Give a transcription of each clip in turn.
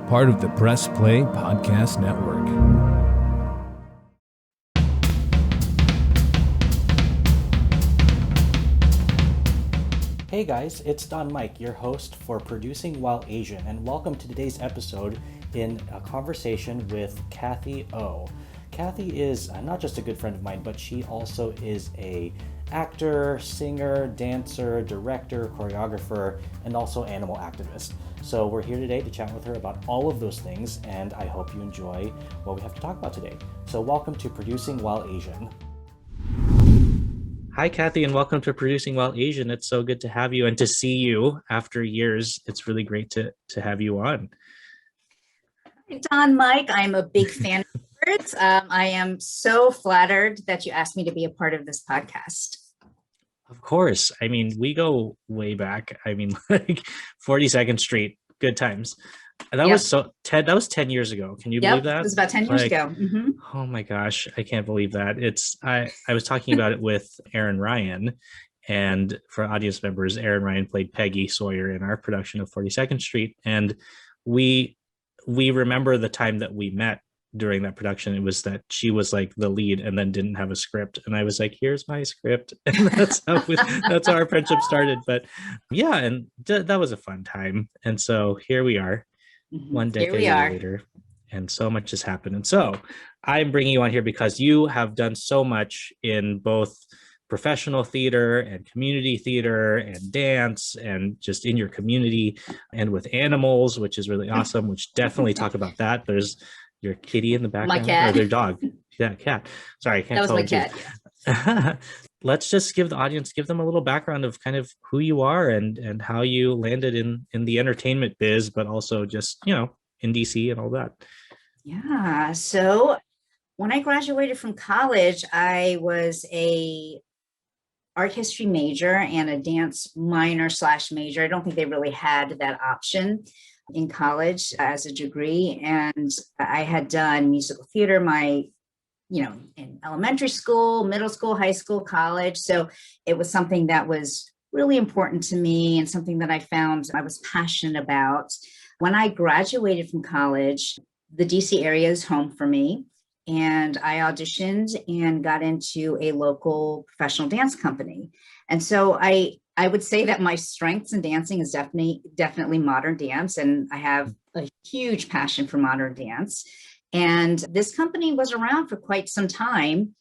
part of the Press Play Podcast Network. Hey guys, it's Don Mike, your host for Producing While Asian, and welcome to today's episode in a conversation with Cathy Oh. Cathy is not just a good friend of mine, but she also is a actor, singer, dancer, director, choreographer, and also animal activist. So we're here today to chat with her about all of those things, and I hope you enjoy what we have to talk about today. So welcome to Producing While Asian. Hi, Cathy, and welcome to Producing While Asian. It's so good to have you and to see you after years. It's really great to have you on. Don Mike, I'm a big fan of yours. I am so flattered that you asked me to be a part of this podcast. Of course. I mean, we go way back. I mean, like 42nd Street, good times. That was 10 years ago. Can you believe that? It was about 10 years ago. Mm-hmm. Oh my gosh, I can't believe that. I was talking about it with Aaron Ryan, and for audience members, Aaron Ryan played Peggy Sawyer in our production of 42nd Street, and we remember the time that we met during that production. It was that she was like the lead and then didn't have a script, and I was like, here's my script, and that's how our friendship started. But yeah, and that was a fun time, and so here we are. One decade later, and so much has happened. And so I'm bringing you on here because you have done so much in both professional theater and community theater and dance and just in your community and with animals, which is really awesome, which definitely talk about that. There's your kitty in the background. My cat. Or their dog. Yeah, cat. Sorry, I can't tell. That was my cat. Let's just give the audience, give them a little background of kind of who you are and how you landed in the entertainment biz, but also just, in DC and all that. Yeah. So when I graduated from college, I was a art history major and a dance minor/major. I don't think they really had that option in college as a degree. And I had done musical theater in elementary school, middle school, high school, college. So it was something that was really important to me and something that I found I was passionate about. When I graduated from college, the DC area is home for me. And I auditioned and got into a local professional dance company. And so I would say that my strengths in dancing is definitely modern dance. And I have a huge passion for modern dance. And this company was around for quite some time.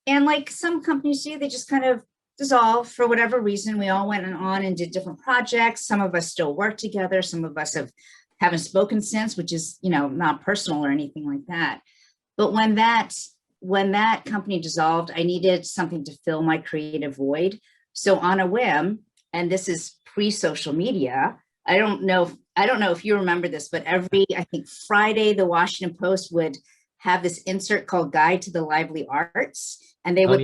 And like some companies do, they just kind of dissolved for whatever reason. We all went on and did different projects. Some of us still work together. Some of us haven't spoken since, which is, not personal or anything like that. But when that company dissolved, I needed something to fill my creative void. So on a whim, and this is pre-social media, I don't know if you remember this, but I think Friday, the Washington Post would have this insert called Guide to the Lively Arts. And they would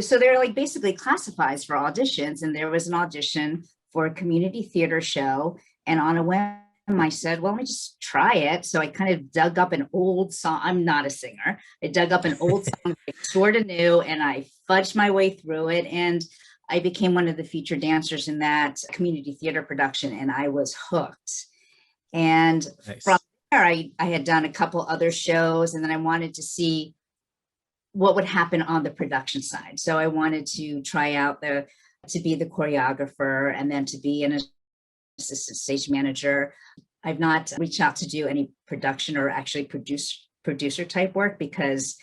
so they're like basically classifieds for auditions. And there was an audition for a community theater show. And on a whim, I said, well, let me just try it. So I kind of dug up an old song. I'm not a singer. I dug up an old song I sort of knew, and I fudged my way through it. And I became one of the featured dancers in that community theater production, and I was hooked. And nice. From there, I had done a couple other shows, and then I wanted to see what would happen on the production side. So I wanted to try out to be the choreographer and then to be an assistant stage manager. I've not reached out to do any production or actually producer type work because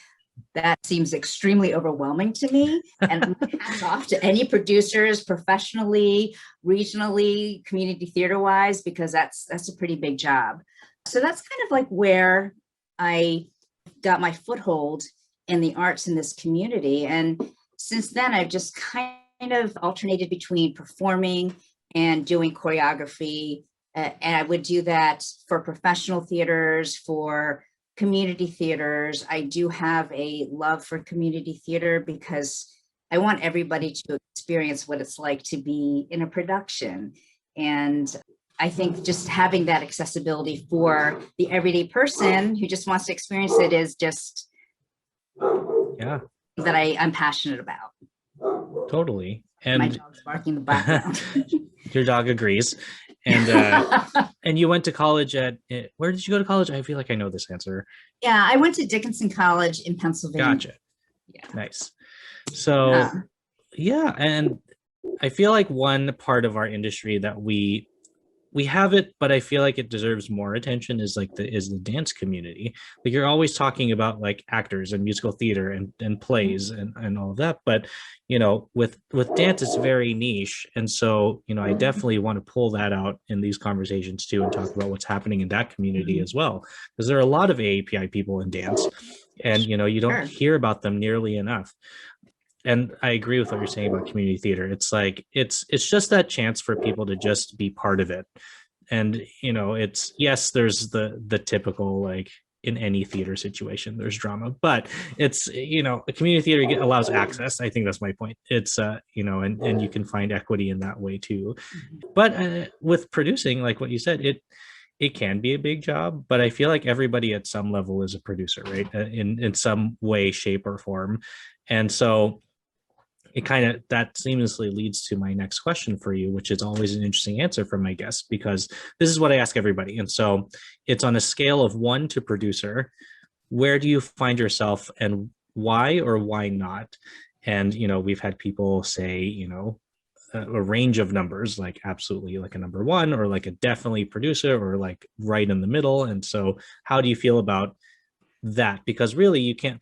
that seems extremely overwhelming to me. And hats off to any producers professionally, regionally, community theater wise, because that's a pretty big job. So that's kind of like where I got my foothold in the arts in this community. And since then, I've just kind of alternated between performing and doing choreography. And I would do that for professional theaters, for community theaters. I do have a love for community theater because I want everybody to experience what it's like to be in a production. And I think just having that accessibility for the everyday person who just wants to experience it is just that I'm passionate about. Totally. And my dog's barking in the background. Your dog agrees. And and you went to college at, where did you go to college? I feel like I know this answer. Yeah, I went to Dickinson College in Pennsylvania. Gotcha. Yeah. Nice. So yeah, and I feel like one part of our industry that we have it, but I feel like it deserves more attention is like the dance community. Like you're always talking about like actors and musical theater and plays and all of that, but you know, with dance it's very niche. And so, you know, I definitely want to pull that out in these conversations too and talk about what's happening in that community as well. Because there are a lot of AAPI people in dance, and you know, you don't hear about them nearly enough. And I agree with what you're saying about community theater. It's like it's just that chance for people to just be part of it. And you know, it's, yes, there's the typical, like in any theater situation there's drama, but it's, you know, a community theater allows access. I think that's my point. It's you know, and you can find equity in that way too. But with producing, like what you said, it can be a big job, but I feel like everybody at some level is a producer, right? In some way, shape, or form. And so it kind of, that seamlessly leads to my next question for you, which is always an interesting answer from my guests, because this is what I ask everybody. And so it's on a scale of 1 to producer, where do you find yourself and why or why not? And, you know, we've had people say, you know, a range of numbers, like absolutely like a number 1, or like a definitely producer, or like right in the middle. And so how do you feel about that? Because really you can't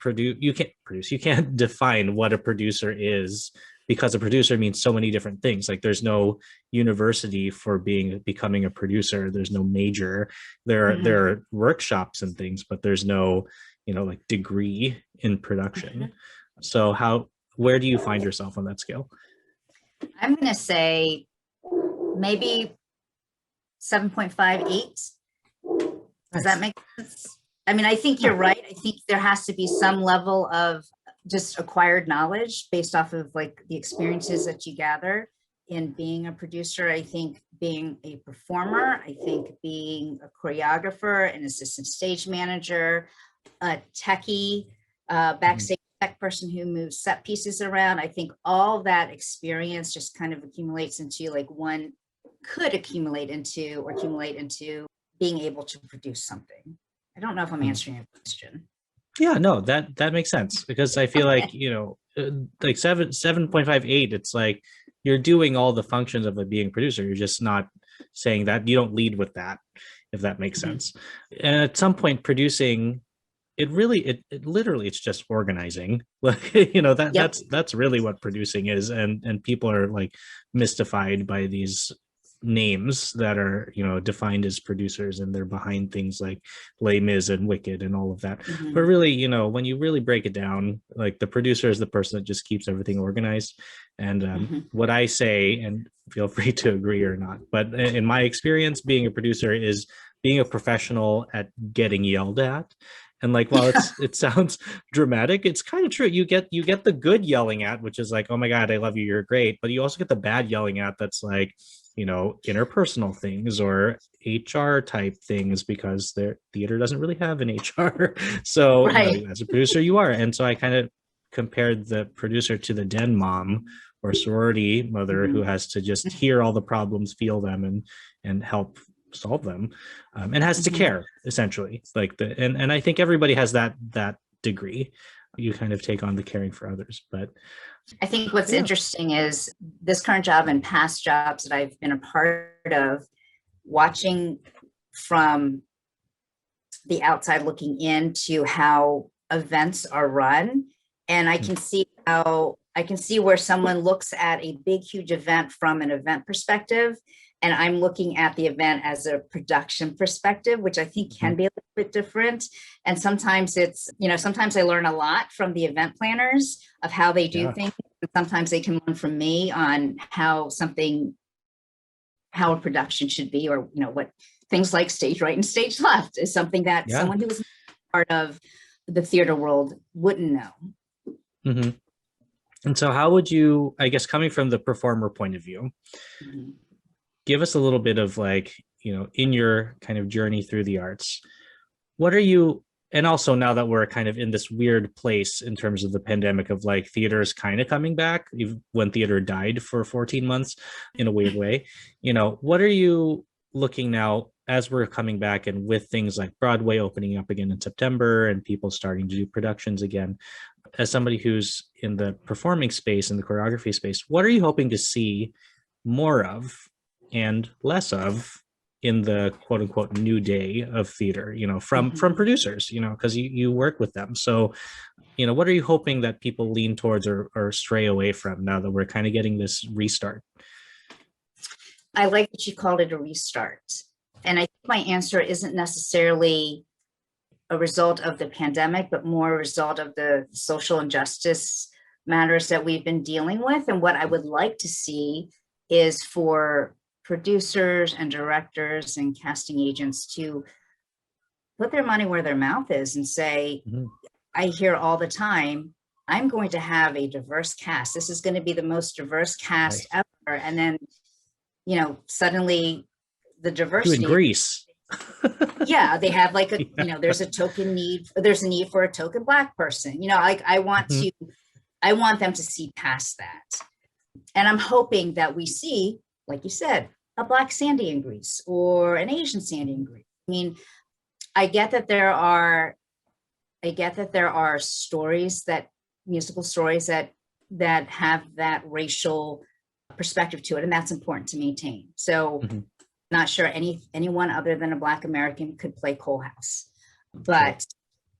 define what a producer is, because a producer means so many different things. Like there's no university for becoming a producer. There's no major. There are workshops and things, but there's no, you know, like degree in production. So where do you find yourself on that scale? I'm going to say maybe 7.58. Does that make sense? I mean, I think you're right. I think there has to be some level of just acquired knowledge based off of like the experiences that you gather in being a producer. I think being a performer, I think being a choreographer, an assistant stage manager, a techie, backstage tech person who moves set pieces around. I think all that experience just kind of accumulates into like one could accumulate into being able to produce something. I don't know if I'm answering your question. Yeah, no, that makes sense, because I feel like, you know, like 7.58, it's like you're doing all the functions of being a producer. You're just not saying that, you don't lead with that, if that makes sense. And at some point producing, it literally, it's just organizing. Like, you know, that's really what producing is. And people are like mystified by these names that are, you know, defined as producers, and they're behind things like Les Mis and Wicked and all of that. But really, you know, when you really break it down, like the producer is the person that just keeps everything organized. And what I say, and feel free to agree or not, but in my experience, being a producer is being a professional at getting yelled at. And like, while it sounds dramatic, it's kind of true. You get the good yelling at, which is like, oh my God, I love you, you're great. But you also get the bad yelling at that's like, you know, interpersonal things or HR type things, because their theater doesn't really have an HR. So you know, as a producer, you are. And so I kind of compared the producer to the den mom or sorority mother who has to just hear all the problems, feel them, and help solve them, and has to care, essentially. Like and I think everybody has that degree. You kind of take on the caring for others. But I think what's interesting is this current job and past jobs that I've been a part of, watching from the outside looking into how events are run. And I can see where someone looks at a big, huge event from an event perspective, and I'm looking at the event as a production perspective, which I think can be a little bit different. And sometimes it's, you know, sometimes I learn a lot from the event planners of how they do things. And sometimes they can learn from me on how a production should be, or, you know, what things like stage right and stage left is something that someone who was part of the theater world wouldn't know. And so how would you, I guess, coming from the performer point of view, give us a little bit of like, you know, in your kind of journey through the arts, what are you, and also now that we're kind of in this weird place in terms of the pandemic of like theaters kind of coming back, even when theater died for 14 months in a weird way, you know, what are you looking now as we're coming back and with things like Broadway opening up again in September and people starting to do productions again, as somebody who's in the performing space and the choreography space, what are you hoping to see more of and less of in the quote unquote new day of theater, from producers, because you work with them. So, what are you hoping that people lean towards or stray away from now that we're kind of getting this restart? I like that you called it a restart. And I think my answer isn't necessarily a result of the pandemic, but more a result of the social injustice matters that we've been dealing with. And what I would like to see is for producers and directors and casting agents to put their money where their mouth is and say, I hear all the time, I'm going to have a diverse cast. This is going to be the most diverse cast ever. And then, suddenly the diversity. In Greece. Yeah, they have like there's a need for a token Black person. I want them to see past that. And I'm hoping that we see, like you said, a Black Sandy in Greece or an Asian Sandy in Greece. I mean, I get that there are stories, musical stories that have that racial perspective to it, and that's important to maintain. So not sure anyone other than a Black American could play Cole House, but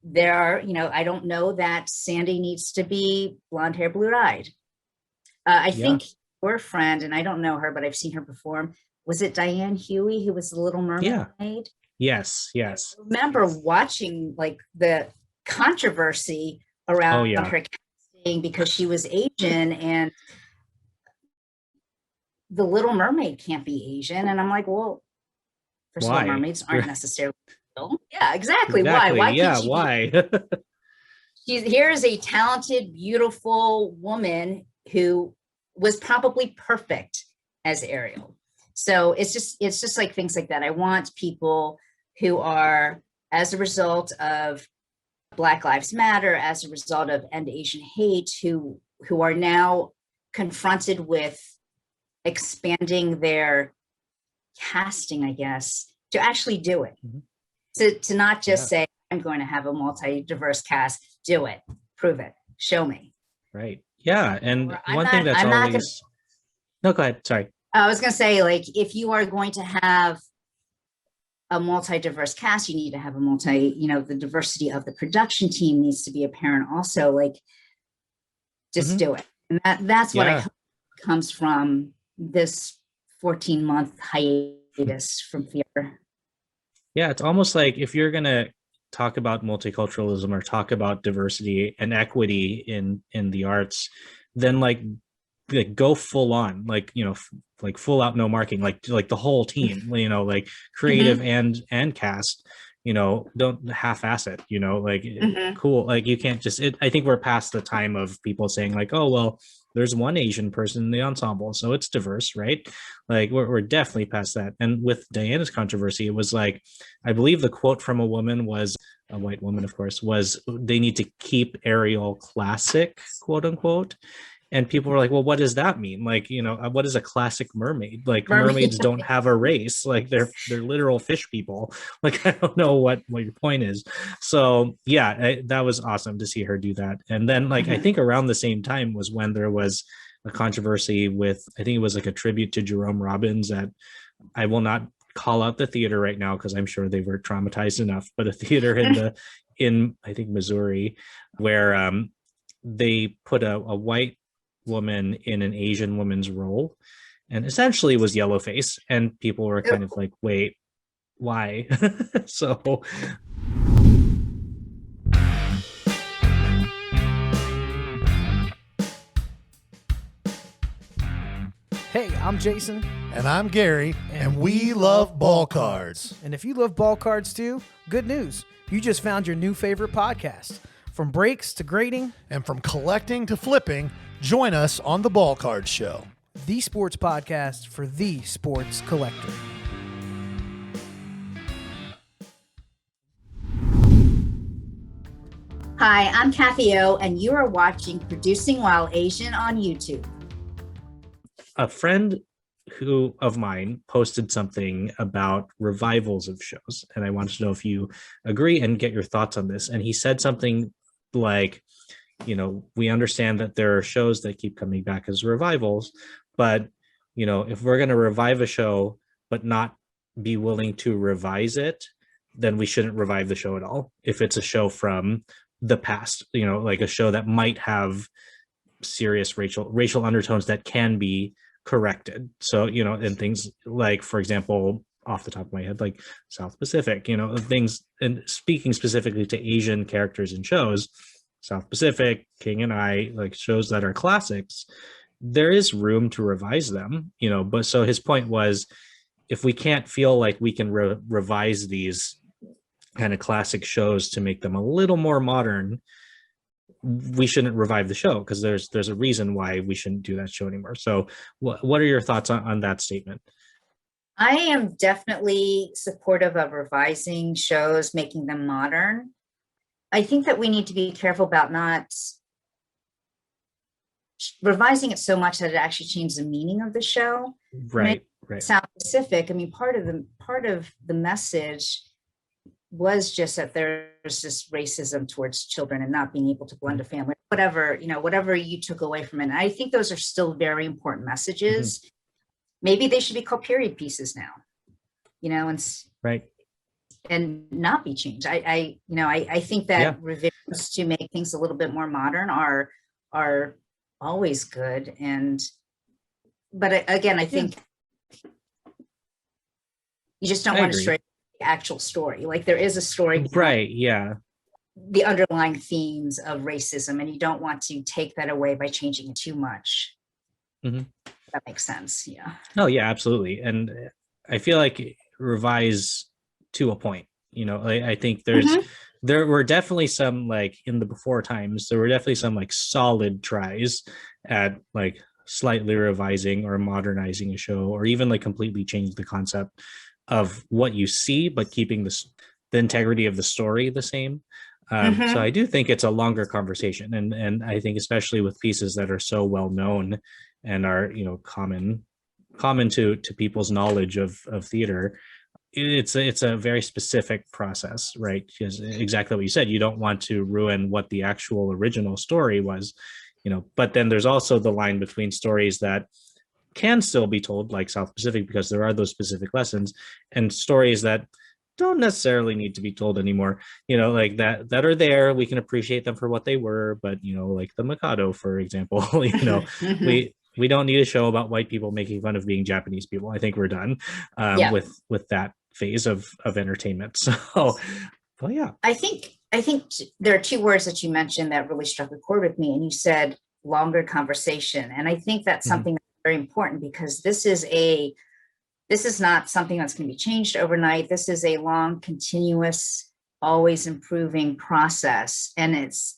there are, I don't know that Sandy needs to be blonde hair, blue eyed. I think your friend, and I don't know her, but I've seen her perform. Was it Diane Huey who was the Little Mermaid? Yeah. Yes. I remember watching like the controversy around her casting because she was Asian, and the Little Mermaid can't be Asian. And I'm like, well, first of all, mermaids aren't necessarily real. Yeah, exactly. Why? Why can't she? Why? Here is a talented, beautiful woman who was probably perfect as Ariel. So it's just like things like that. I want people who are, as a result of Black Lives Matter, as a result of End Asian Hate, who are now confronted with expanding their casting, I guess, to actually do it. To not just say, I'm going to have a multi-diverse cast, do it, prove it, show me. Right. Yeah. And one thing that's always... No, go ahead. Sorry. I was going to say, like, if you are going to have a multi-diverse cast, you need to have the diversity of the production team needs to be apparent also. Like, just do it. And that's what I hope comes from this 14-month hiatus from theater. Yeah, it's almost like if you're going to talk about multiculturalism or talk about diversity and equity in the arts, then like go full on, like full out, no marking, like the whole team, like creative and cast, don't half-ass it, cool. Like you can't just, I think we're past the time of people saying like, oh, well, there's one Asian person in the ensemble, so it's diverse, right? Like we're definitely past that. And with Diana's controversy, it was like, I believe the quote from a woman was, a white woman, of course, was they need to keep Ariel classic, quote unquote. And people were like, well, what does that mean? Like, what is a classic mermaid? Like mermaids don't have a race. Like they're literal fish people. Like, I don't know what your point is. So yeah, that was awesome to see her do that. And then like, I think around the same time was when there was a controversy with, I think it was like a tribute to Jerome Robbins that I will not call out the theater right now, because I'm sure they were traumatized enough, but a theater in I think Missouri, where they put a white woman in an Asian woman's role, and essentially was yellowface, and people were kind of like, wait, why? So hey, I'm Jason. And I'm Gary, and we love ball cards. And if you love ball cards too, good news. You just found your new favorite podcast. From breaks to grading, and from collecting to flipping, join us on the Ball Card Show, the sports podcast for the sports collector. Hi, I'm Cathy Oh, and you are watching Producing While Asian on YouTube. a friend who of mine posted something about revivals of shows, and I wanted to know if you agree and get your thoughts on this. And he said something like, we understand that there are shows that keep coming back as revivals, but if we're going to revive a show but not be willing to revise it, then we shouldn't revive the show at all. If it's a show from the past, like a show that might have serious racial undertones that can be corrected. So, and things like, for example, off the top of my head, like South Pacific, things, and speaking specifically to Asian characters in shows, South Pacific, King and I, like shows that are classics, there is room to revise them, but so his point was, if we can't feel like we can revise these kind of classic shows to make them a little more modern, we shouldn't revive the show, because there's a reason why we shouldn't do that show anymore. So what are your thoughts on that statement? I am definitely supportive of revising shows, making them modern. I think that we need to be careful about not revising it so much that it actually changes the meaning of the show. Right. South Pacific, part of the message was just that there's this racism towards children and not being able to blend a family, whatever you took away from it. And I think those are still very important messages. Mm-hmm. Maybe they should be called period pieces now, and not be changed. I think that revisions to make things a little bit more modern are always good. But again, I think you just don't want to stray the actual story. Like there is a story, right? Yeah. The underlying themes of racism, and you don't want to take that away by changing it too much. Mm-hmm. That makes sense. Yeah. Oh yeah, absolutely. And I feel like revise to a point. I think there were definitely some, like in the before times, there were definitely some like solid tries at like slightly revising or modernizing a show, or even like completely change the concept of what you see, but keeping the integrity of the story the same. So I do think it's a longer conversation, and I think especially with pieces that are so well known and are common to people's knowledge of theater, it's a very specific process, right? Because exactly what you said, you don't want to ruin what the actual original story was, but then there's also the line between stories that can still be told, like South Pacific, because there are those specific lessons, and stories that don't necessarily need to be told anymore, like that are there. We can appreciate them for what they were, but like the Mikado, for example, we don't need a show about white people making fun of being Japanese people. I think we're done with that phase of entertainment. So, well, yeah. I think there are two words that you mentioned that really struck a chord with me, and you said longer conversation, and I think that's something that's very important, because this is not something that's going to be changed overnight. This is a long, continuous, always improving process, and it's.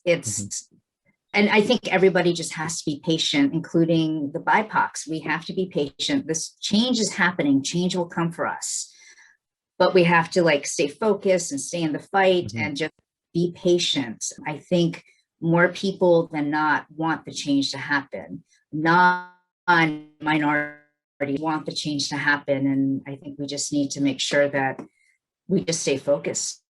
And I think everybody just has to be patient, including the BIPOCs. We have to be patient. This change is happening. Change will come for us. But we have to stay focused and stay in the fight and just be patient. I think more people than not want the change to happen. Non-minority want the change to happen. And I think we just need to make sure that we just stay focused.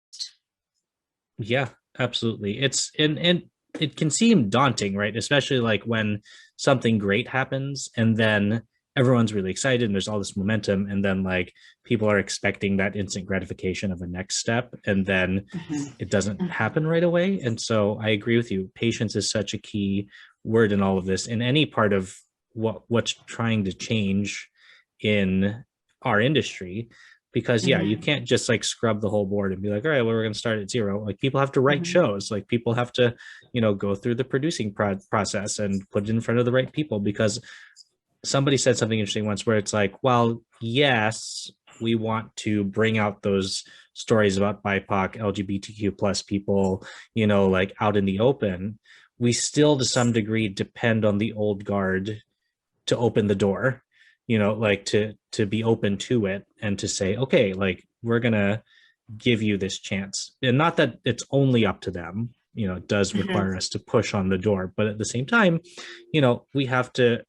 Yeah, absolutely. It's and it can seem daunting, right? Especially like when something great happens and then everyone's really excited and there's all this momentum, and then like people are expecting that instant gratification of a next step, and then it doesn't happen right away. And so I agree with you. Patience is such a key word in all of this, in any part of what's trying to change in our industry. Because you can't just like scrub the whole board and be like, all right, well, we're going to start at zero. Like people have to write shows, like people have to, go through the producing process and put it in front of the right people. Because somebody said something interesting once where it's like, well, yes, we want to bring out those stories about BIPOC, LGBTQ plus people, like out in the open. We still to some degree depend on the old guard to open the door, like to be open to it and to say, okay, like we're going to give you this chance. And not that it's only up to them, it does require us to push on the door, but at the same time, we have to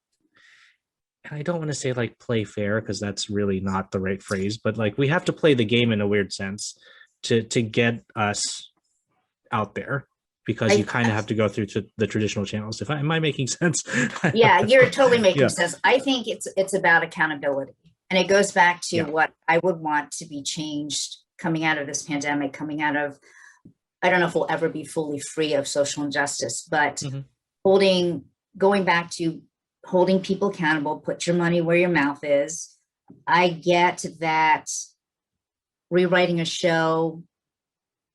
I don't want to say like play fair because that's really not the right phrase, but like we have to play the game in a weird sense to get us out there, because you kind of have to go through to the traditional channels. Am I making sense? Yeah, you're totally making Yeah. sense. I think it's about accountability. And it goes back to Yeah. what I would want to be changed coming out of this pandemic, coming out of, I don't know if we'll ever be fully free of social injustice, but going back to holding people accountable, put your money where your mouth is. I get that rewriting a show,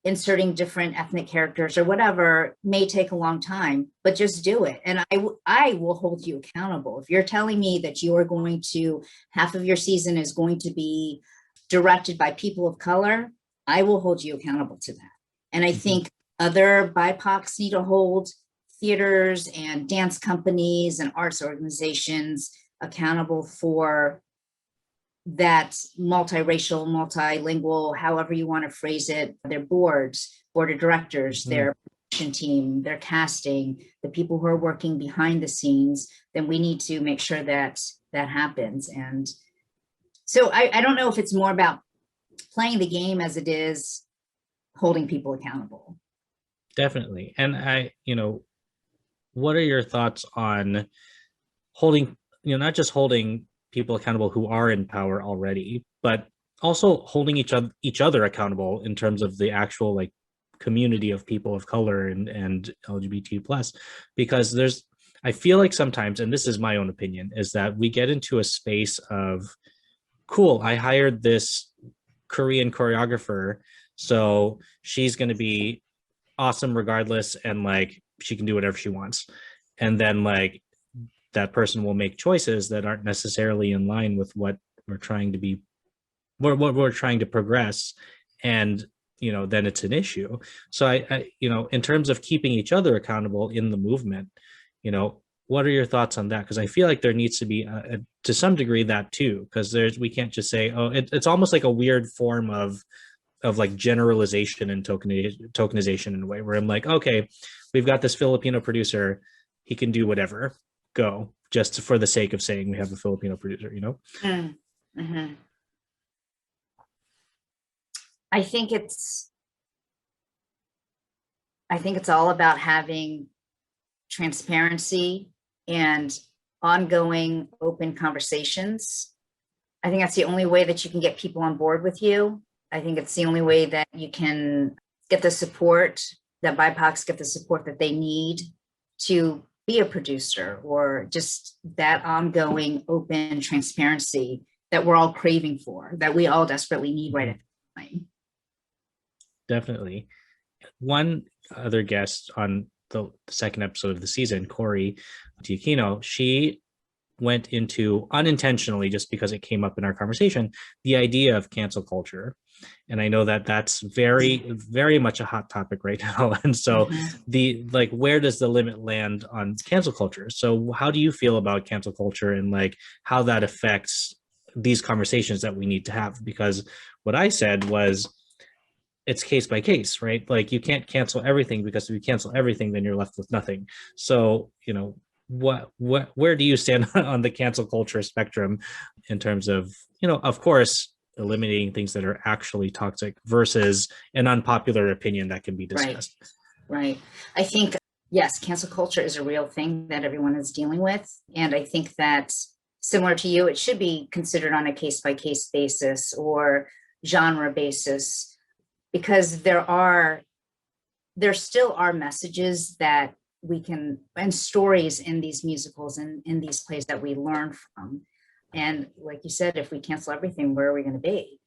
inserting different ethnic characters or whatever may take a long time, but just do it. And I will hold you accountable. If you're telling me that you are going to, half of your season is going to be directed by people of color, I will hold you accountable to that. And I think other BIPOCs need to hold theaters and dance companies and arts organizations accountable for that multiracial, multilingual, however you want to phrase it, their board of directors, their production team, their casting, the people who are working behind the scenes, then we need to make sure that that happens. And so I don't know if it's more about playing the game as it is holding people accountable. Definitely. And what are your thoughts on holding, not just holding people accountable who are in power already, but also holding each other accountable in terms of the actual like community of people of color and LGBT plus, because I feel like sometimes, and this is my own opinion, is that we get into a space of, cool, I hired this Korean choreographer, so she's going to be awesome regardless, and like she can do whatever she wants. And then like that person will make choices that aren't necessarily in line with what we're trying to be, what we're trying to progress. And, then it's an issue. So I in terms of keeping each other accountable in the movement, what are your thoughts on that? Because I feel like there needs to be to some degree that too, because we can't just say, oh, it's almost like a weird form of like generalization and tokenization in a way where I'm like, okay, we've got this Filipino producer, he can do whatever, go, just for the sake of saying we have a Filipino producer, Mm-hmm. I think it's all about having transparency and ongoing open conversations. I think that's the only way that you can get people on board with you. I think it's the only way that you can get the support, that BIPOCs get the support that they need to be a producer, or just that ongoing open transparency that we're all craving for, that we all desperately need right at the time. Definitely. One other guest on the second episode of the season, Corey Giacchino, she went into, unintentionally, just because it came up in our conversation, the idea of cancel culture. And I know that that's very, very much a hot topic right now. And so where does the limit land on cancel culture? So how do you feel about cancel culture and like how that affects these conversations that we need to have? Because what I said was, it's case by case, right? Like you can't cancel everything, because if you cancel everything, then you're left with nothing. So, where do you stand on the cancel culture spectrum in terms of, of course, eliminating things that are actually toxic versus an unpopular opinion that can be discussed? Right. I think, yes, cancel culture is a real thing that everyone is dealing with. And I think that, similar to you, it should be considered on a case by case basis or genre basis, because there still are messages that we can, and stories in these musicals and in these plays that we learn from. And like you said, if we cancel everything, where are we going to be?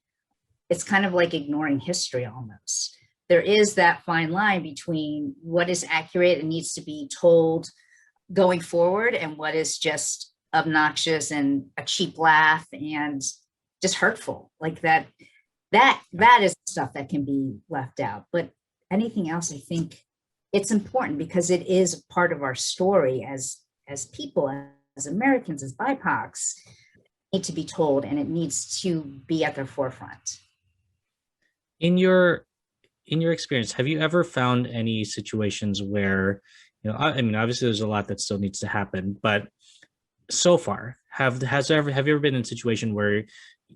It's kind of like ignoring history almost. There is that fine line between what is accurate and needs to be told going forward and what is just obnoxious and a cheap laugh and just hurtful. Like that is stuff that can be left out. But anything else, I think it's important because it is part of our story as people, as Americans, as BIPOCs, need to be told, and it needs to be at the forefront. In your experience, have you ever found any situations where, I mean, obviously there's a lot that still needs to happen, but so far, have you ever been in a situation where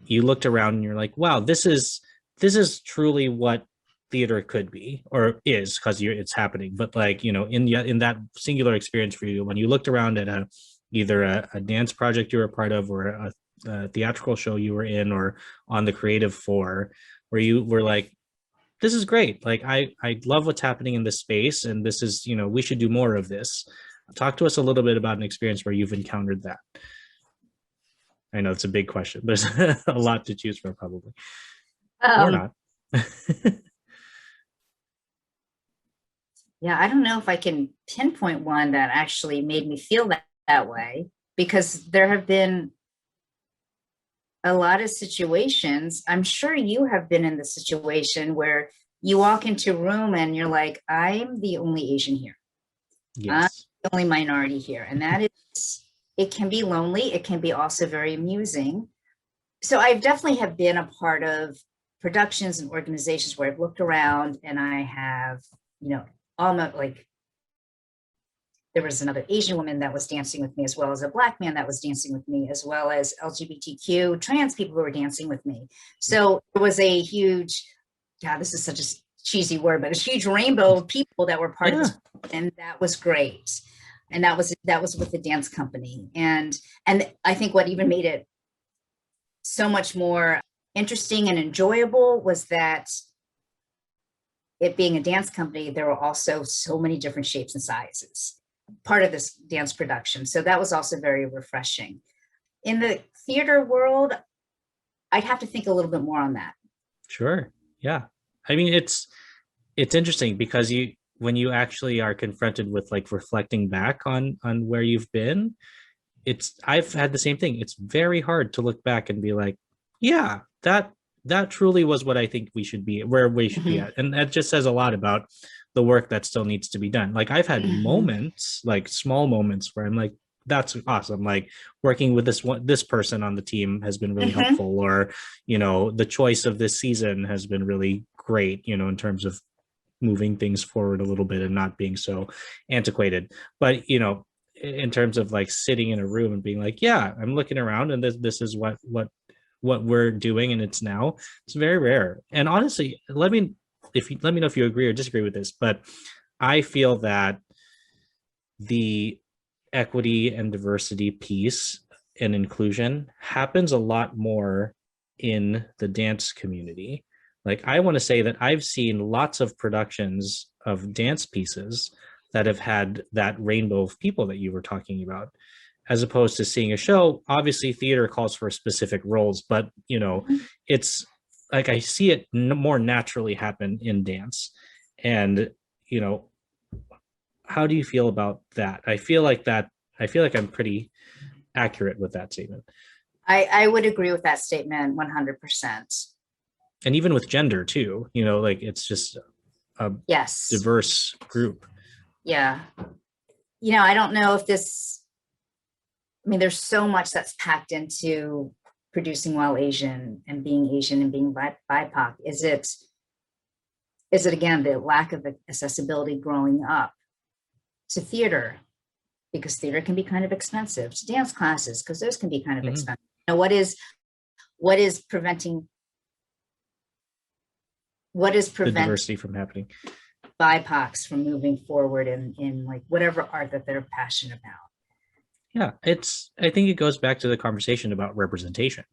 you looked around and you're like, wow, this is truly what theater could be or is, because it's happening, but like, in that singular experience for you, when you looked around at either a dance project you were a part of, or a theatrical show you were in, or on the creative floor, where you were like, this is great, like I love what's happening in this space, and this is, we should do more of this. Talk to us a little bit about an experience where you've encountered that. I know it's a big question. There's a lot to choose from, probably, or not. Yeah, I don't know if I can pinpoint one that actually made me feel that way, because there have been a lot of situations. I'm sure you have been in the situation where you walk into a room and you're like, I'm the only Asian here. I'm Yes. the only minority here. And that is, it can be lonely. It can be also very amusing. So I definitely have been a part of productions and organizations where I've looked around and I have, almost like, there was another Asian woman that was dancing with me, as well as a Black man that was dancing with me, as well as LGBTQ trans people who were dancing with me. So it was a huge, God, this is such a cheesy word, but a huge rainbow of people that were part of this, and that was great. And that was with the dance company. And I think what even made it so much more interesting and enjoyable was that, it being a dance company, there were also so many different shapes and sizes part of this dance production. So that was also very refreshing. In the theater world, I'd have to think a little bit more on that. Sure. Yeah. I mean, it's interesting because when you actually are confronted with like reflecting back on where you've been, I've had the same thing. It's very hard to look back and be like, yeah, that truly was what I think we should be, where we should be at. And that just says a lot about the work that still needs to be done. Like, I've had moments, like small moments, where I'm like, that's awesome. Like, working with this person on the team has been really helpful, or, the choice of this season has been really great, in terms of moving things forward a little bit and not being so antiquated. But, in terms of like sitting in a room and being like, yeah, I'm looking around and this is what we're doing, and it's very rare. And honestly, let me know if you agree or disagree with this, but I feel that the equity and diversity piece and inclusion happens a lot more in the dance community. Like, I want to say that I've seen lots of productions of dance pieces that have had that rainbow of people that you were talking about, as opposed to seeing a show. Obviously, theater calls for specific roles, but it's like, I see it more naturally happen in dance. And how do you feel about that? I feel like I'm pretty accurate with that statement. I would agree with that statement 100%. And even with gender too, like, it's just a diverse group. Yeah. I don't know if this, I mean, there's so much that's packed into producing while Asian and being BIPOC. Is it again, the lack of accessibility growing up to theater, because theater can be kind of expensive, to dance classes, because those can be kind of expensive. What is preventing the diversity from happening? BIPOCs from moving forward in like whatever art that they're passionate about. Yeah, I think it goes back to the conversation about representation.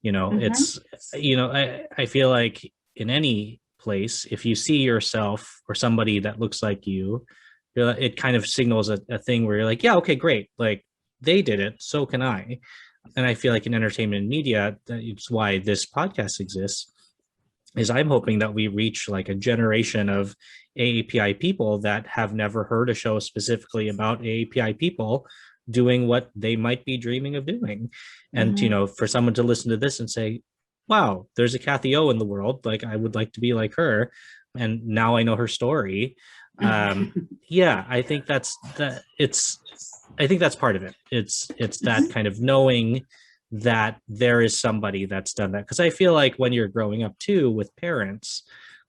It's, I feel like in any place, if you see yourself or somebody that looks like you, it kind of signals a thing where you're like, yeah, okay, great. Like, they did it, so can I. And I feel like in entertainment and media, it's why this podcast exists, is I'm hoping that we reach like a generation of AAPI people that have never heard a show specifically about AAPI people doing what they might be dreaming of doing. And, for someone to listen to this and say, wow, there's a Cathy Oh in the world. Like, I would like to be like her. And now I know her story. Yeah, I think that's part of it. It's that kind of knowing that there is somebody that's done that. Because I feel like when you're growing up too with parents,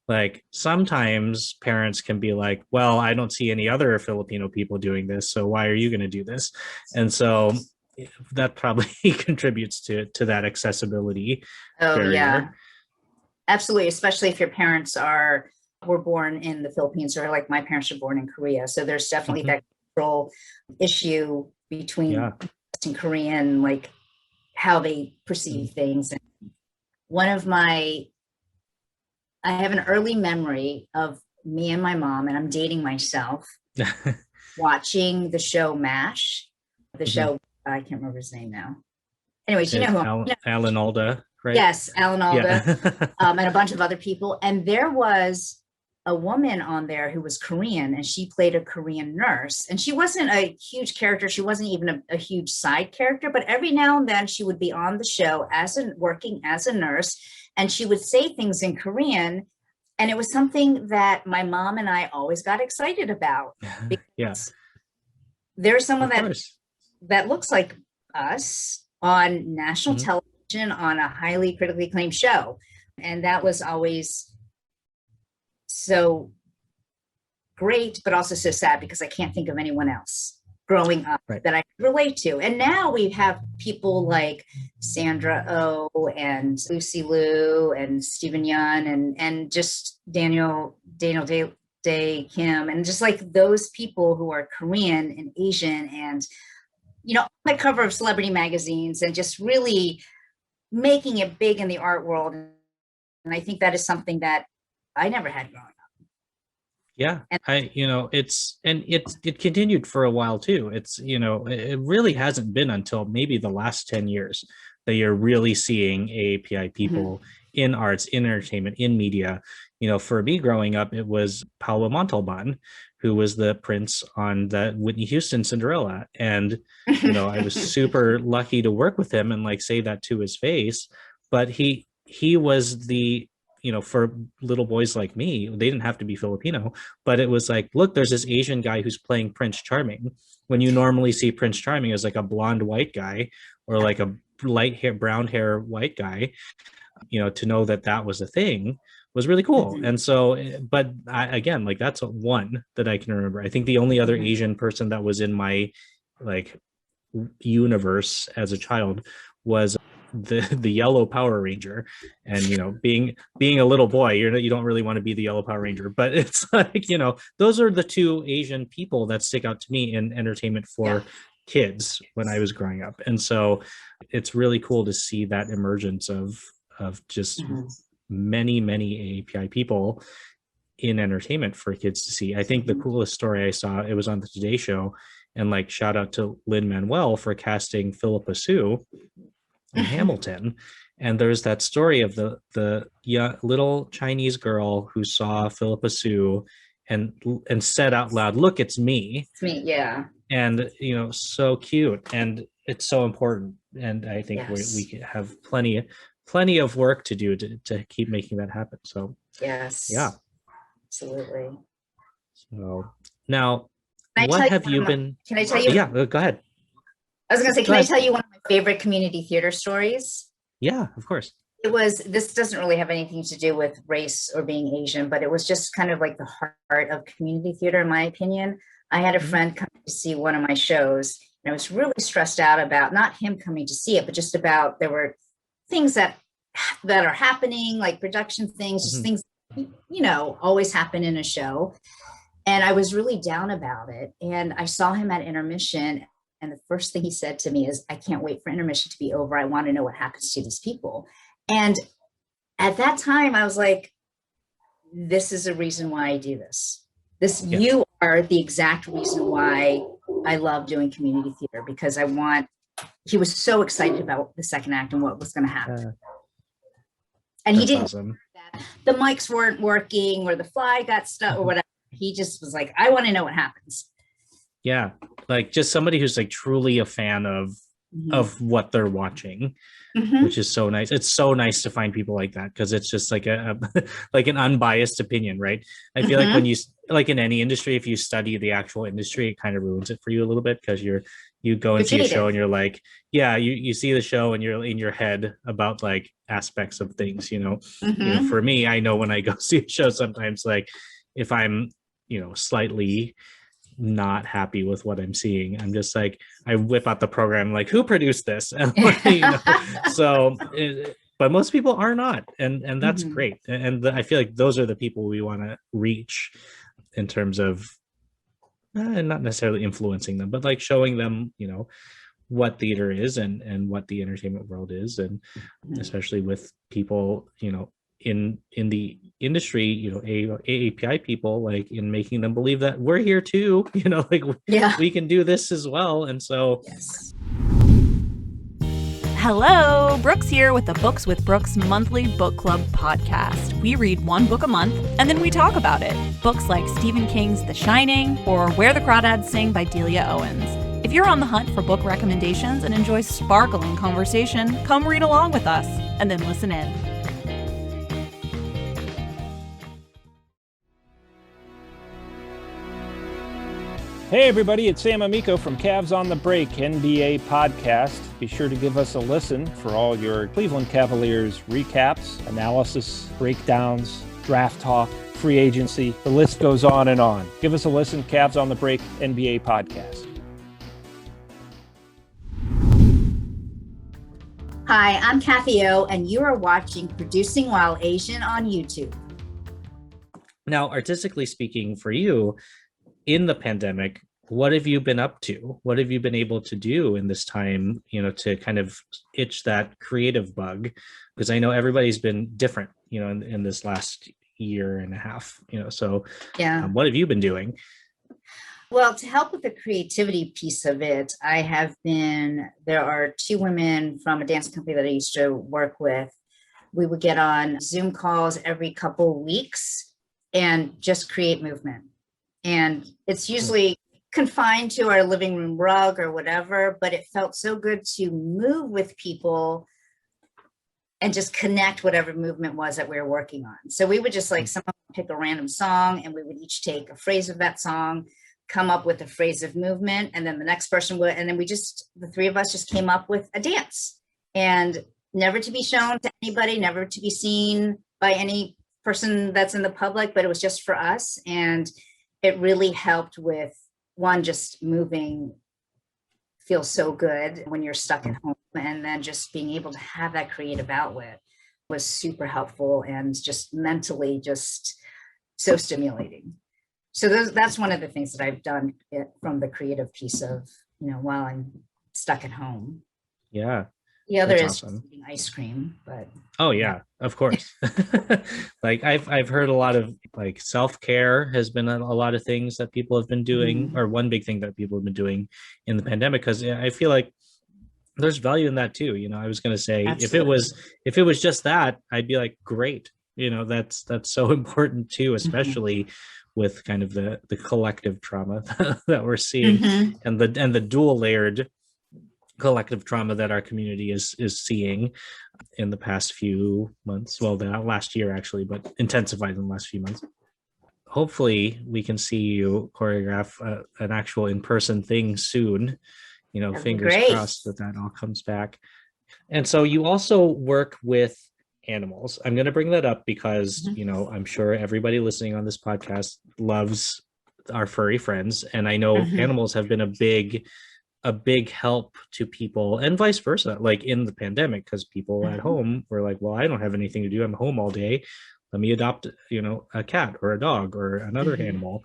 like, sometimes parents can be like, well, I don't see any other Filipino people doing this, so why are you going to do this? And so that probably contributes to that accessibility Oh, barrier. yeah, absolutely. Especially if your parents were born in the Philippines, or like my parents were born in Korea. So there's definitely that cultural issue between US and Korean, like how they perceive things. And I have an early memory of me and my mom, and I'm dating myself, watching the show MASH, the show, I can't remember his name now. Anyways, you know who Alan Alda, right? Yes, Alan Alda, Yeah. and a bunch of other people. And there was a woman on there who was Korean, and she played a Korean nurse. And she wasn't a huge character. She wasn't even a huge side character, but every now and then she would be on the show working as a nurse, and she would say things in Korean. And it was something that my mom and I always got excited about. Yes. There's someone that looks like us on national television on a highly critically acclaimed show. And that was always so great, but also so sad, because I can't think of anyone else growing up that I could relate to. And now we have people like Sandra Oh and Lucy Liu and Stephen Yun and just Daniel Day Kim, and just like those people who are Korean and Asian, and on the cover of celebrity magazines, and just really making it big in the art world. And I think that is something that I never had growing up. Yeah, it continued for a while too. It really hasn't been until maybe the last 10 years that you're really seeing AAPI people in arts, in entertainment, in media. For me growing up, it was Paulo Montalban, who was the prince on that Whitney Houston Cinderella. And, I was super lucky to work with him and like say that to his face. But he was the, for little boys like me, they didn't have to be Filipino, but it was like, look, there's this Asian guy who's playing Prince Charming, when you normally see Prince Charming as like a blonde white guy or like a brown hair white guy. To know that was a thing was really cool. And so, but again, like that's one that I can remember. I think the only other Asian person that was in my like universe as a child was the yellow Power Ranger. And being a little boy, you don't really want to be the yellow Power Ranger, but it's like, those are the two Asian people that stick out to me in entertainment for kids when I was growing up. And so it's really cool to see that emergence of just many AAPI people in entertainment for kids to see. I think the coolest story I saw, it was on the Today Show, and like shout out to Lin-Manuel for casting Philippa Sue in Hamilton. And there's that story of the little Chinese girl who saw Philippa Sue and said out loud, "Look, it's me." It's me, yeah. And so cute, and it's so important. And I think we have plenty of work to do to keep making that happen. So yeah, absolutely. So now, what have you been? Can I tell you? Yeah, go ahead. I was going to say, can I tell you one of my favorite community theater stories? Yeah, of course. This doesn't really have anything to do with race or being Asian, but it was just kind of like the heart of community theater, in my opinion. I had a friend come to see one of my shows, and I was really stressed out about not him coming to see it, but just about there were things that are happening, like production things, just things, always happen in a show. And I was really down about it. And I saw him at intermission. And the first thing he said to me is, "I can't wait for intermission to be over. I want to know what happens to these people." And at that time, I was like, this is a reason why I do this. You are the exact reason why I love doing community theater, because he was so excited about the second act and what was going to happen. And he didn't, the mics weren't working or the fly got stuck or whatever. He just was like, "I want to know what happens." Yeah, like just somebody who's like truly a fan of what they're watching, which is so nice. It's so nice to find people like that, because it's just like like an unbiased opinion, right? I feel like when you like in any industry, if you study the actual industry, it kind of ruins it for you a little bit, because you go and see a show and you're like, you see the show and you're in your head about like aspects of things, for me, I know when I go see a show, sometimes like if I'm slightly not happy with what I'm seeing. I'm just like, I whip out the program, like, who produced this? And, but most people are not, and that's great. And I feel like those are the people we want to reach in terms of not necessarily influencing them, but like showing them, what theater is and what the entertainment world is, and especially with people, in the industry, AAPI people, like, in making them believe that we're here too, we can do this as well. And so Yes. Hello, Brooks here with the Books with Brooks monthly book club podcast. We read one book a month and then we talk about it. Books like Stephen King's The Shining or Where the Crawdads Sing by Delia Owens. If you're on the hunt for book recommendations and enjoy sparkling conversation, come read along with us and then listen in. Hey everybody, it's Sam Amico from Cavs on the Break NBA podcast. Be sure to give us a listen for all your Cleveland Cavaliers recaps, analysis, breakdowns, draft talk, free agency. The list goes on and on. Give us a listen, Cavs on the Break NBA podcast. Hi, I'm Cathy Oh, and you are watching Producing While Asian on YouTube. now, artistically speaking, for you, in the pandemic, what have you been up to? What have you been able to do in this time, to kind of itch that creative bug? Because I know everybody's been different, in this last year and a half, so Yeah. What have you been doing? Well, to help with the creativity piece of it, there are two women from a dance company that I used to work with. We would get on Zoom calls every couple weeks and just create movement. And it's usually confined to our living room rug or whatever, but it felt so good to move with people and just connect whatever movement was that we were working on. So we would just someone would pick a random song and we would each take a phrase of that song, come up with a phrase of movement, and then the next person would, and then the three of us just came up with a dance, and never to be shown to anybody, never to be seen by any person that's in the public, but it was just for us. And it really helped with just moving feels so good when you're stuck at home, and then just being able to have that creative outlet was super helpful and just mentally just so stimulating. So that's one of the things that I've done from the creative piece of, while I'm stuck at home. Yeah. The other That's is awesome. eating ice cream, but Oh yeah, of course. Like I've heard a lot of self-care has been a lot of things that people have been doing, or one big thing that people have been doing in the pandemic, because I feel like there's value in that too. I was going to say, Absolutely. if it was just that, I'd be like, great. That's so important too, especially with kind of the collective trauma that we're seeing, and the dual layered collective trauma that our community is seeing in the past few months. Well, the last year actually, but intensified in the last few months. Hopefully we can see you choreograph an actual in-person thing soon. Fingers crossed that all comes back. And so you also work with animals. I'm going to bring that up because, I'm sure everybody listening on this podcast loves our furry friends. And I know animals have been a big help to people, and vice versa, like in the pandemic, because people at home were like, well, I don't have anything to do. I'm home all day. Let me adopt, a cat or a dog or another animal.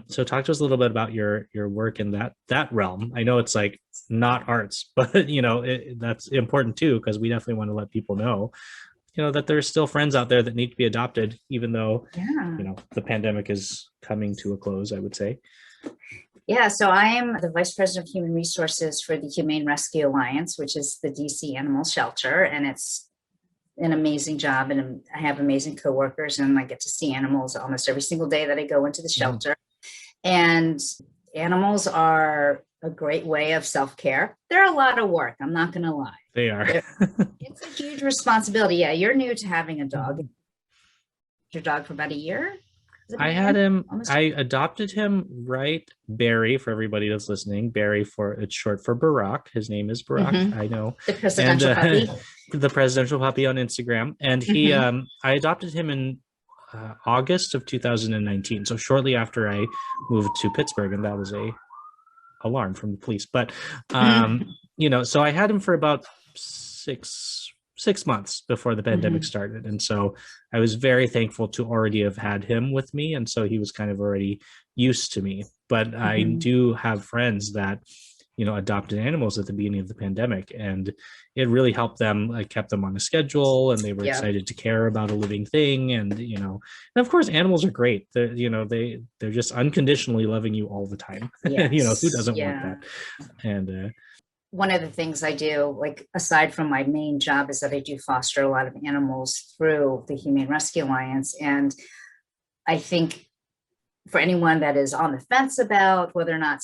So talk to us a little bit about your work in that realm. I know it's like not arts, but that's important too, because we definitely want to let people know, that there's still friends out there that need to be adopted, even though, the pandemic is coming to a close, I would say. Yeah, so I am the Vice President of Human Resources for the Humane Rescue Alliance, which is the DC Animal Shelter, and it's an amazing job, and I have amazing coworkers, and I get to see animals almost every single day that I go into the shelter. And animals are a great way of self-care. They're a lot of work, I'm not going to lie. They are. It's a huge responsibility. Yeah, you're new to having a dog. Your dog for about a year? I had him, I adopted him, right? Barry, for everybody that's listening. Barry, it's short for Barack. His name is Barack. I know. The presidential puppy. The presidential puppy on Instagram. And he, I adopted him in August of 2019. So shortly after I moved to Pittsburgh, and that was a alarm from the police. But so I had him for about six months before the pandemic started, and so I was very thankful to already have had him with me, and so he was kind of already used to me. But I do have friends that adopted animals at the beginning of the pandemic, and it really helped them. I kept them on a schedule, and they were excited to care about a living thing. And and of course, animals are great. They're just unconditionally loving you all the time. Yes. Who doesn't want that? And one of the things I do, like aside from my main job, is that I do foster a lot of animals through the Humane Rescue Alliance. And I think for anyone that is on the fence about whether or not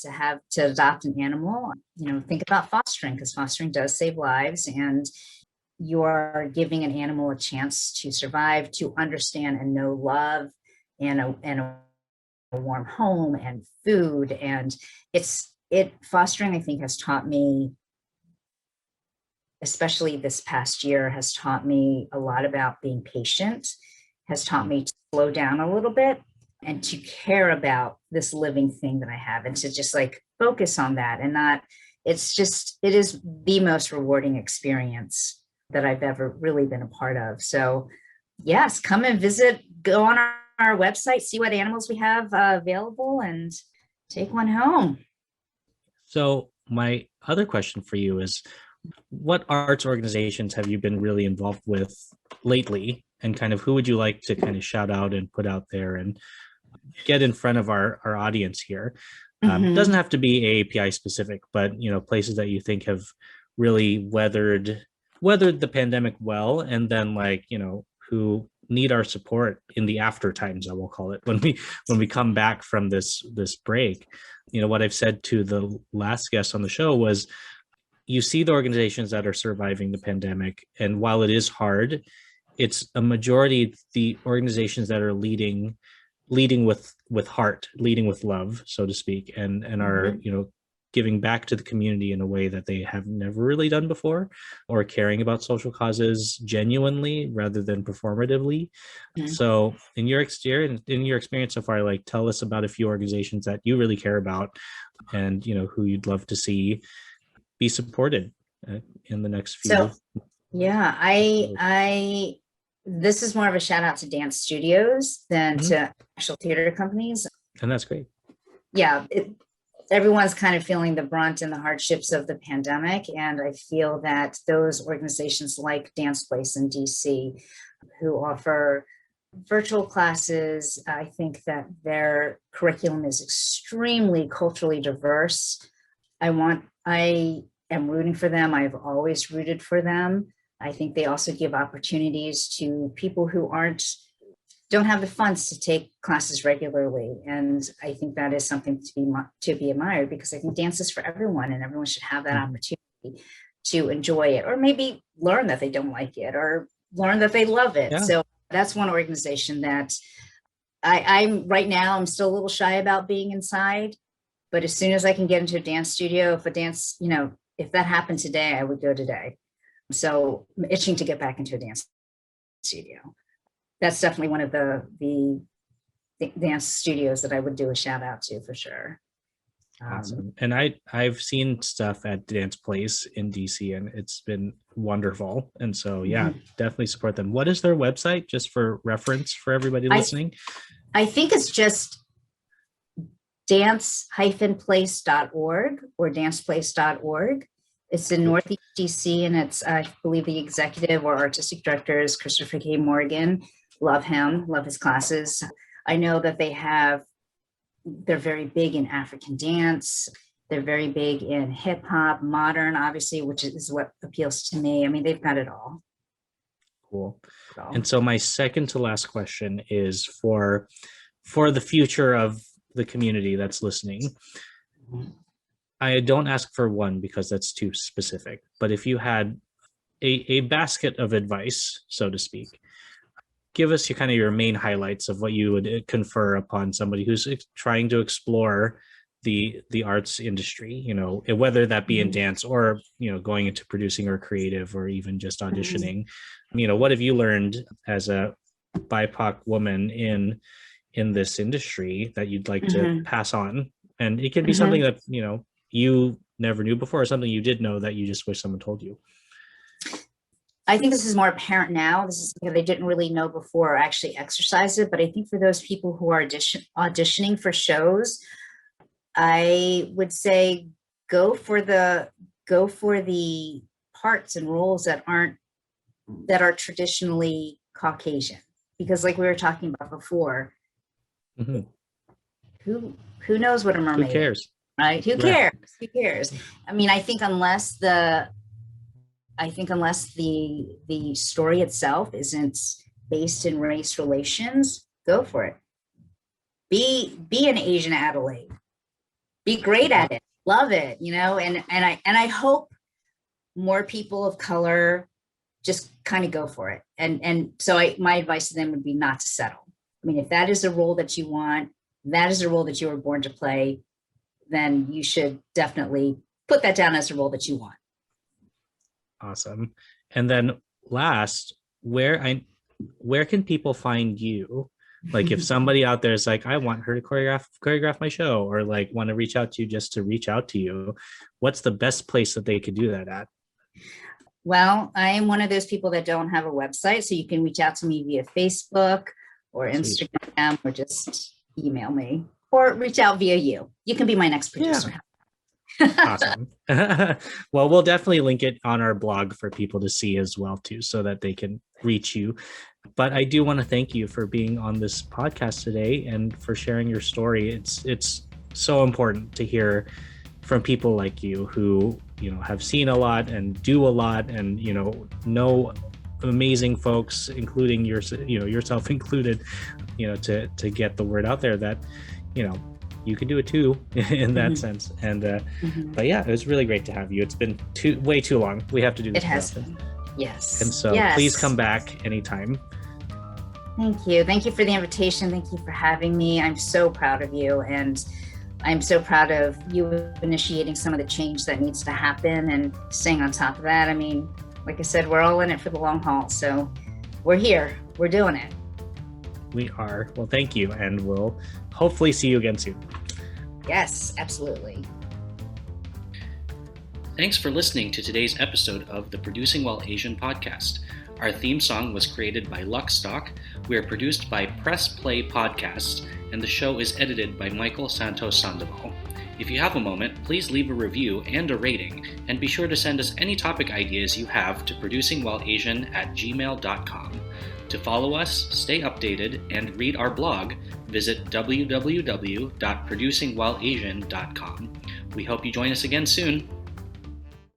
to adopt an animal, think about fostering, because fostering does save lives, and you are giving an animal a chance to survive, to understand and know love, and a warm home and food. And fostering, I think, has taught me, especially this past year, has taught me a lot about being patient, has taught me to slow down a little bit and to care about this living thing that I have, and to just like focus on that, and not, it is the most rewarding experience that I've ever really been a part of. So yes, come and visit, go on our website, see what animals we have available, and take one home. So my other question for you is, what arts organizations have you been really involved with lately? And kind of who would you like to kind of shout out and put out there and get in front of our audience here? Doesn't have to be AAPI specific, but places that you think have really weathered the pandemic well, and then who need our support in the after times, I will call it, when we come back from this break. What I've said to the last guest on the show was, you see the organizations that are surviving the pandemic, and while it is hard, it's a majority the organizations that are leading with heart, leading with love, so to speak, and are giving back to the community in a way that they have never really done before, or caring about social causes genuinely rather than performatively. So in your experience so far, tell us about a few organizations that you really care about, and who you'd love to see be supported in the next few. So I this is more of a shout out to dance studios than to actual theater companies. And that's great. Yeah. Everyone's kind of feeling the brunt and the hardships of the pandemic. And I feel that those organizations like Dance Place in DC, who offer virtual classes, I think that their curriculum is extremely culturally diverse. I am rooting for them. I've always rooted for them. I think they also give opportunities to people who don't have the funds to take classes regularly. And I think that is something to be admired, because I think dance is for everyone, and everyone should have that opportunity to enjoy it, or maybe learn that they don't like it, or learn that they love it. Yeah. So that's one organization that I'm right now, I'm still a little shy about being inside, but as soon as I can get into a dance studio, if that happened today, I would go today. So I'm itching to get back into a dance studio. That's definitely one of the dance studios that I would do a shout out to for sure. Awesome. And I've seen stuff at Dance Place in DC, and it's been wonderful. And so, definitely support them. What is their website, just for reference for everybody listening? I think it's just dance-place.org or danceplace.org. It's in Northeast DC, and it's, I believe, the executive or artistic director is Christopher K. Morgan. Love him, love his classes. I know that they're very big in African dance. They're very big in hip hop, modern, obviously, which is what appeals to me. I mean, they've got it all. Cool. And so my second to last question is for the future of the community that's listening. I don't ask for one because that's too specific, but if you had a basket of advice, so to speak, give us your main highlights of what you would confer upon somebody who's trying to explore the arts industry, whether that be in dance or, going into producing or creative or even just auditioning. What have you learned as a BIPOC woman in this industry that you'd like to pass on? And it can be something that, you never knew before, or something you did know that you just wish someone told you. I think this is more apparent now. This is something they didn't really know before or actually exercise it. But I think for those people who are auditioning for shows, I would say go for the parts and roles that are traditionally Caucasian, because like we were talking about before, who knows what a mermaid Who cares? is, right? Who cares? Who cares? I mean, I think unless the story itself isn't based in race relations, go for it. Be an Asian Adelaide. Be great at it. Love it, and I hope more people of color just kind of go for it. And so my advice to them would be not to settle. I mean, if that is a role that you want, that is a role that you were born to play, then you should definitely put that down as a role that you want. Awesome. And then last, where can people find you? Like if somebody out there is like, I want her to choreograph my show, or like want to reach out to you just to reach out to you, what's the best place that they could do that at? Well, I am one of those people that don't have a website, so you can reach out to me via Facebook or Instagram, or just email me, or reach out via you. You can be my next producer. Awesome. Well, we'll definitely link it on our blog for people to see as well too, so that they can reach you. But I do want to thank you for being on this podcast today and for sharing your story. It's so important to hear from people like you who, have seen a lot and do a lot, and, know amazing folks, including yourself included, to get the word out there that, you can do it too in that sense. And but yeah, it was really great to have you. It's been way too long. We have to do this. It has been. Yes. And so please come back anytime. Thank you for the invitation. Thank you for having me. I'm so proud of you, and I'm so proud of you initiating some of the change that needs to happen and staying on top of that. I mean, like I said, we're all in it for the long haul, so we're here, we're doing it. We are. Well, thank you, and we'll hopefully see you again soon. Yes, absolutely. Thanks for listening to today's episode of the Producing While Asian podcast. Our theme song was created by Luckstock. We are produced by Press Play Podcasts, and the show is edited by Michael Santos Sandoval. If you have a moment, please leave a review and a rating, and be sure to send us any topic ideas you have to producingwhileasian@gmail.com. To follow us, stay updated, and read our blog, visit www.producingwhileasian.com. We hope you join us again soon.